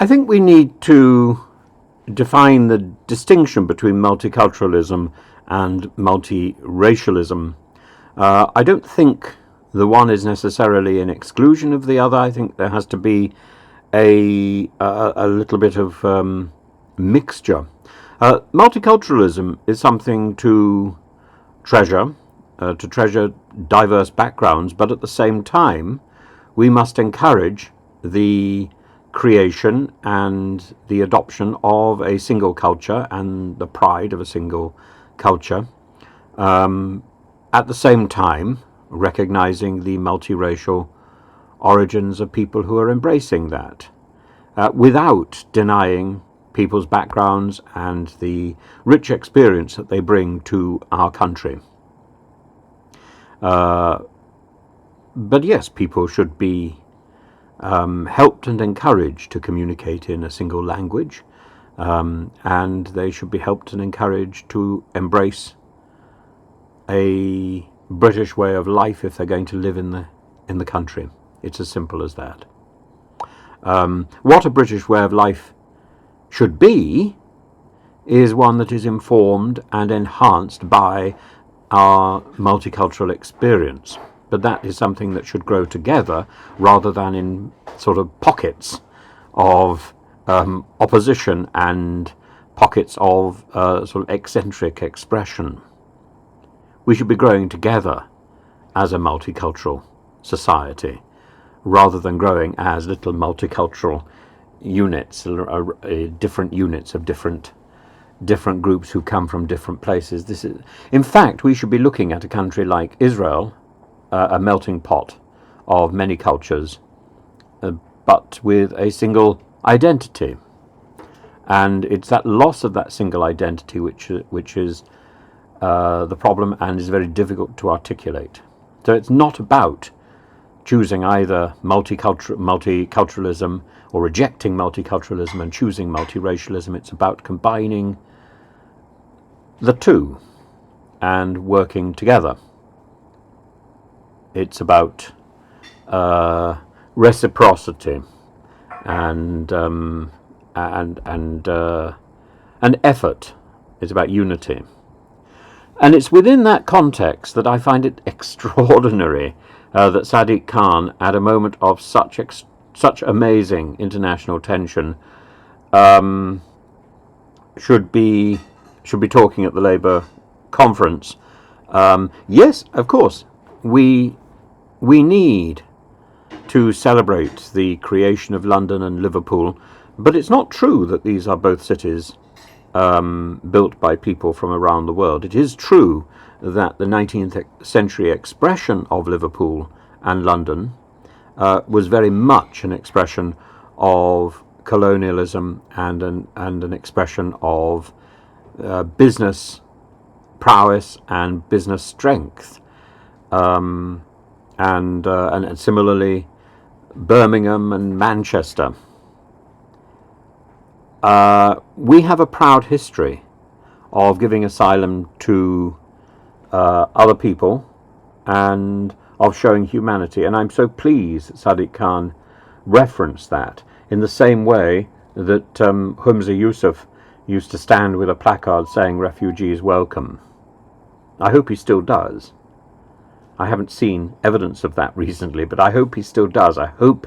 I think we need to define the distinction between multiculturalism and multiracialism. I don't think the one is necessarily an exclusion of the other. I think there has to be a little bit of mixture. Multiculturalism is something to treasure diverse backgrounds, but at the same time, we must encourage the creation and the adoption of a single culture and the pride of a single culture. At the same time, recognizing the multiracial origins of people who are embracing that, without denying people's backgrounds and the rich experience that they bring to our country. But yes, people should be helped and encouraged to communicate in a single language, and they should be helped and encouraged to embrace a British way of life if they're going to live in the country. It's as simple as that. What a British way of life should be is one that is informed and enhanced by our multicultural experience. But that is something that should grow together rather than in sort of pockets of opposition and pockets of sort of eccentric expression. We should be growing together as a multicultural society rather than growing as little multicultural units, different units of different groups who come from different places. In fact, we should be looking at a country like Israel, a melting pot of many cultures, but with a single identity. And it's that loss of that single identity which is the problem and is very difficult to articulate. So it's not about choosing either multiculturalism or rejecting multiculturalism and choosing multiracialism. It's about combining the two and working together. It's about reciprocity and effort. It's about unity. And it's within that context that I find it extraordinary that Sadiq Khan, at a moment of such amazing international tension, should be talking at the Labour conference. Yes, of course, we need to celebrate the creation of London and Liverpool, but it's not true that these are both cities built by people from around the world. It is true that the 19th century expression of Liverpool and London was very much an expression of colonialism and an expression of business prowess and business strength, and similarly Birmingham and Manchester. We have a proud history of giving asylum to other people and of showing humanity, and I'm so pleased that Sadiq Khan referenced that in the same way that Humza Yousaf used to stand with a placard saying refugees welcome. I hope he still does. I haven't seen evidence of that recently, but I hope he still does. I hope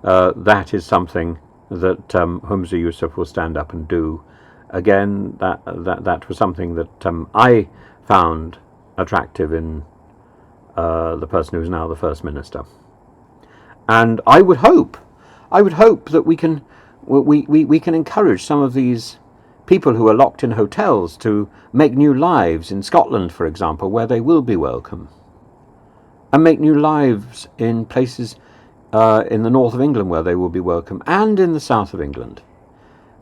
that is something that Humza Yousaf will stand up and do. Again, that was something that I found attractive in the person who is now the First Minister. And I would hope that we can encourage some of these people who are locked in hotels to make new lives in Scotland, for example, where they will be welcome, and make new lives in places in the north of England where they will be welcome, and in the south of England.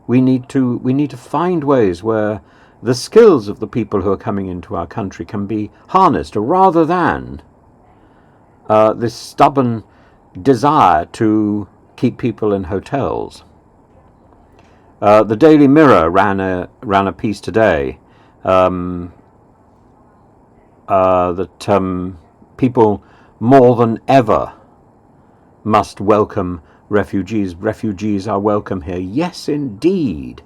We need to find ways where the skills of the people who are coming into our country can be harnessed, rather than this stubborn desire to keep people in hotels. The Daily Mirror ran a piece today that people more than ever must welcome refugees. Refugees are welcome here. Yes, indeed.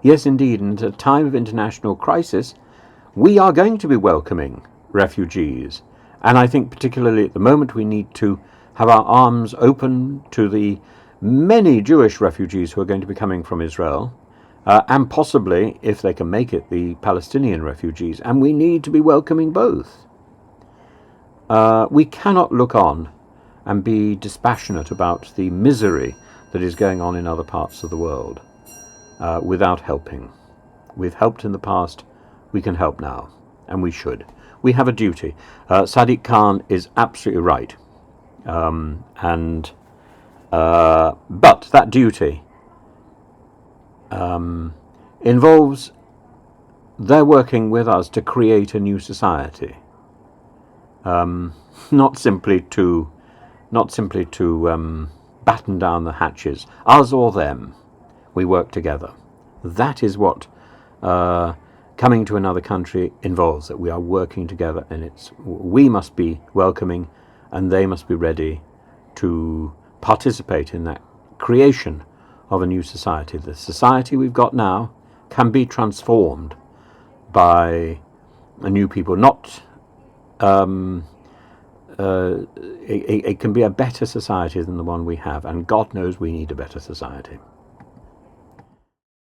Yes, indeed. And at a time of international crisis, we are going to be welcoming refugees. And I think particularly at the moment we need to have our arms open to the many Jewish refugees who are going to be coming from Israel, and possibly, if they can make it, the Palestinian refugees. And we need to be welcoming both. We cannot look on and be dispassionate about the misery that is going on in other parts of the world without helping. We've helped in the past, we can help now, and we should. We have a duty. Sadiq Khan is absolutely right. But that duty involves their working with us to create a new society. Not simply to batten down the hatches, us or them. We work together. That is what coming to another country involves, that we are working together, and we must be welcoming and they must be ready to participate in that creation of a new society. The society we've got now can be transformed by a new people. It can be a better society than the one we have, and God knows we need a better society.